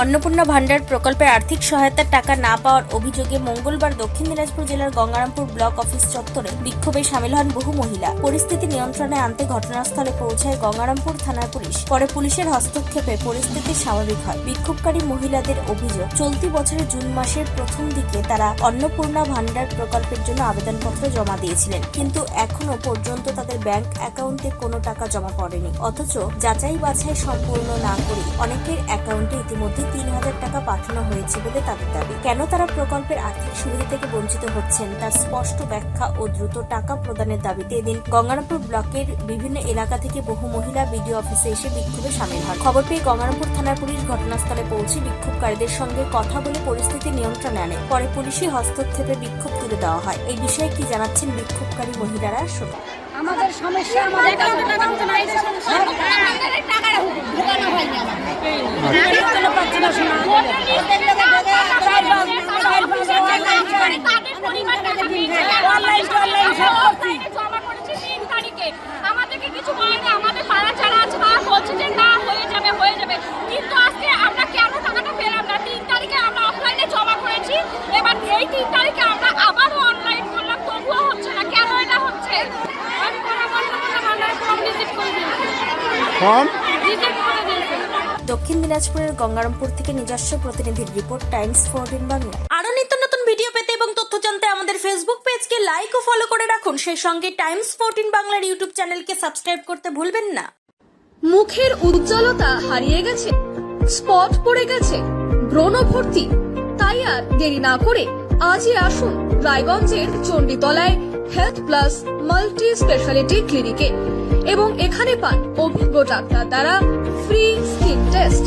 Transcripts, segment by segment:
অন্নপূর্ণা ভান্ডার প্রকল্পের আর্থিক সহায়তার টাকা না পাওয়ার অভিযোগে মঙ্গলবার দক্ষিণ দিনাজপুর জেলার গঙ্গারামপুর ব্লক অফিস চত্বরে বিক্ষোভে শামিল হন বহু মহিলা। পরিস্থিতি নিয়ন্ত্রণে আনতে ঘটনাস্থলে পৌঁছায় গঙ্গারামপুর থানার পুলিশ। পরে পুলিশের হস্তক্ষেপে পরিস্থিতি স্বাভাবিক হয়। বিক্ষোভকারী মহিলাদের অভিযোগ, চলতি বছরের জুন মাসের প্রথম দিকে তারা অন্নপূর্ণা ভান্ডার প্রকল্পের জন্য আবেদনপত্র জমা দিয়েছিলেন, কিন্তু এখনো পর্যন্ত তাদের ব্যাংক অ্যাকাউন্টে কোনো টাকা জমা পড়েনি। অথচ যাচাই বাছাই সম্পূর্ণ না করে অনেকের অ্যাকাউন্টে ইতিমধ্যে ৩,০০০ টাকা পাঠানো হয়েছে বলে তাদের দাবি। কেন তারা প্রকল্পের আর্থিক সুবিধা থেকে বঞ্চিত হচ্ছেন তার স্পষ্ট ব্যাখ্যা ও দ্রুত টাকা প্রদানের দাবিতে এদিন গঙ্গারামপুর ব্লকের বিভিন্ন এলাকা থেকে বহু মহিলা বিডিও অফিসে এসে বিক্ষোভে শামিল হন। খবর পেয়ে গঙ্গারামপুর থানার পুলিশ ঘটনাস্থলে পৌঁছে বিক্ষোভকারীদের সঙ্গে কথা বলে পরিস্থিতি নিয়ন্ত্রণে আনে। পরে পুলিশি হস্তক্ষেপে বিক্ষোভ তুলে দেওয়া হয়। এই বিষয়ে কি জানাচ্ছেন বিক্ষোভকারী মহিলারা? শুনুন। আমাদের সমস্যা আমাদের টাকা ঢোকানো হয়নি, পাচ্ছি না শোনা আমাদেরকে কিছু বলেনি। আমাদের পাড়া যারা আছে তারা বলছে যে না হয়ে যাবে, কিন্তু আজকে আমরা কেন টাকাটা পেলাম না? ৩ তারিখে আমরা অফলাইনে জমা করেছি, এবার এই 3 তারিখে আমরা আবারও অনলাইন করলাম, তবুও হচ্ছে না। কেন এটা হচ্ছে? দক্ষিণ দিনাজপুরের গঙ্গারামপুর থেকে নিজস্ব প্রতিনিধির রিপোর্ট, টাইমস 14 বাংলা। আরো নিত্য নতুন ভিডিও পেতে এবং তথ্য জানতে আমাদের ফেসবুক পেজকে লাইক ও ফলো করে রাখুন। সেই সঙ্গে টাইমস 14 বাংলার ইউটিউব চ্যানেলকে সাবস্ক্রাইব করতে ভুলবেন না। মুখের উজ্জ্বলতা হারিয়ে গেছে, স্পট পড়ে গেছে, ব্রণ ভর্তি, তাই আর দেরি না করে আজই আসুন রায়গঞ্জের চণ্ডীতলায় হেলথ প্লাস মাল্টি স্পেশালিটি ক্লিনিকে এবং এখানে পান অভিজ্ঞ ডাক্তার দ্বারা ফ্রি স্কিন টেস্ট।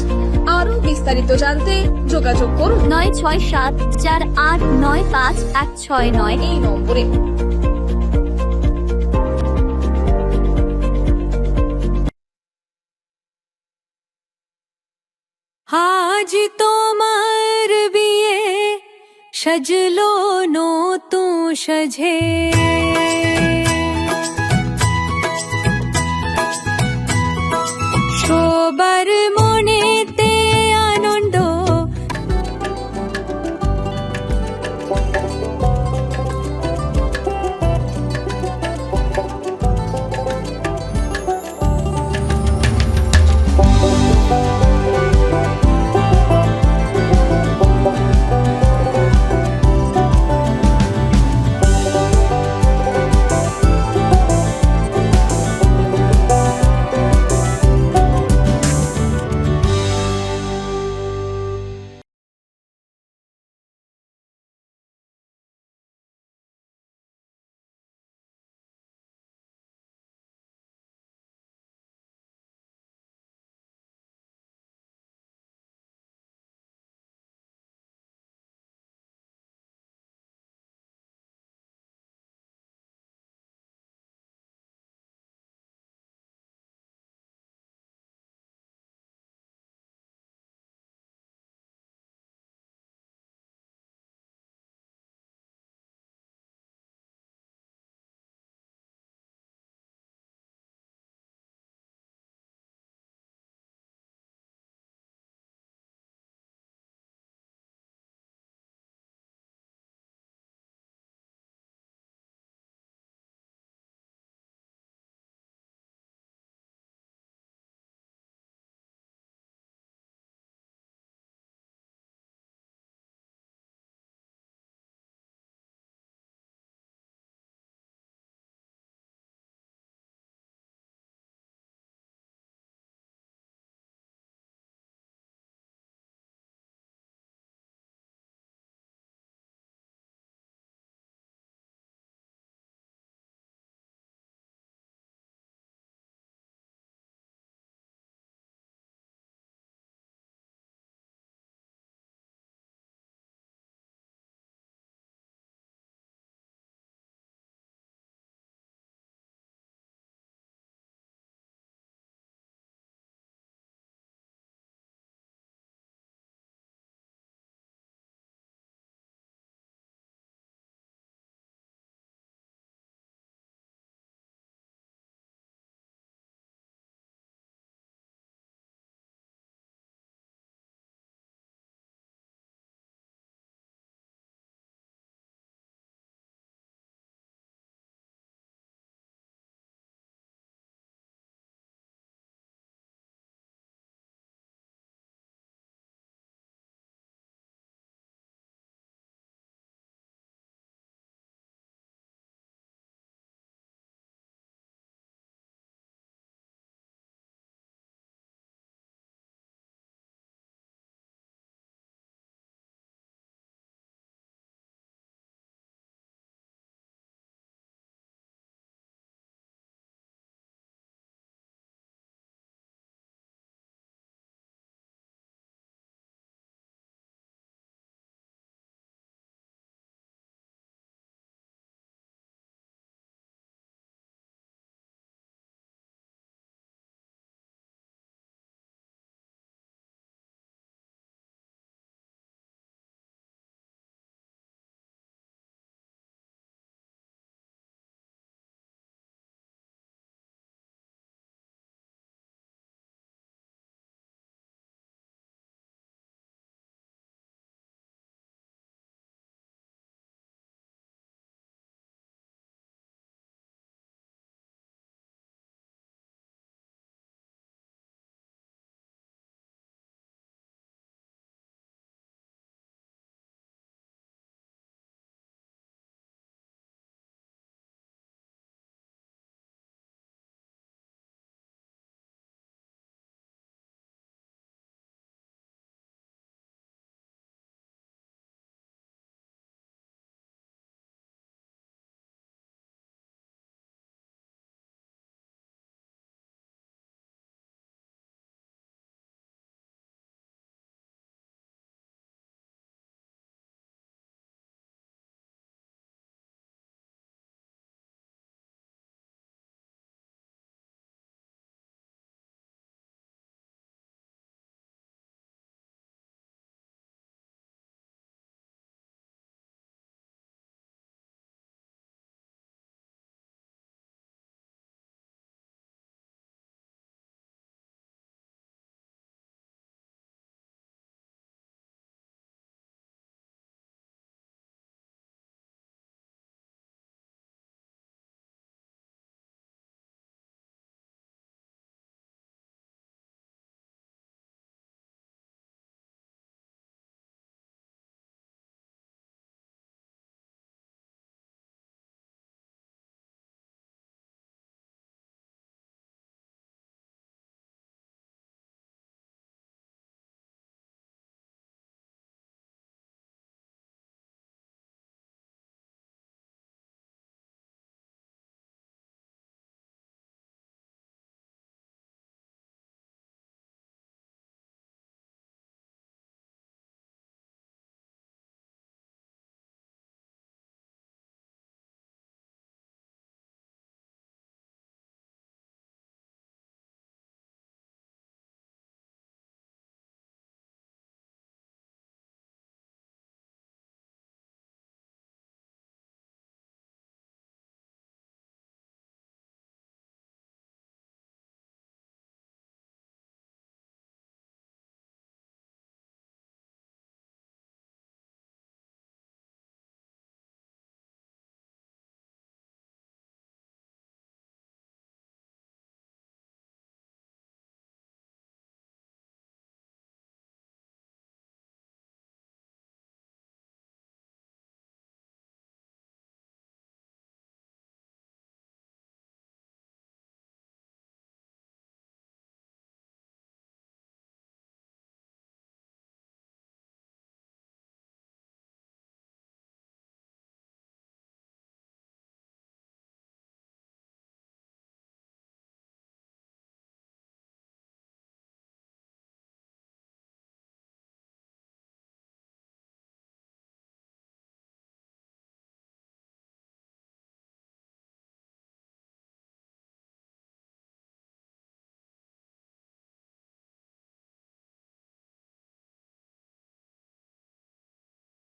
আরো বিস্তারিত জানতে যোগাযোগ করুন 9674895169 এই নম্বরে। আজ তোমার বিয়ে সাজলো নতুন সাজে।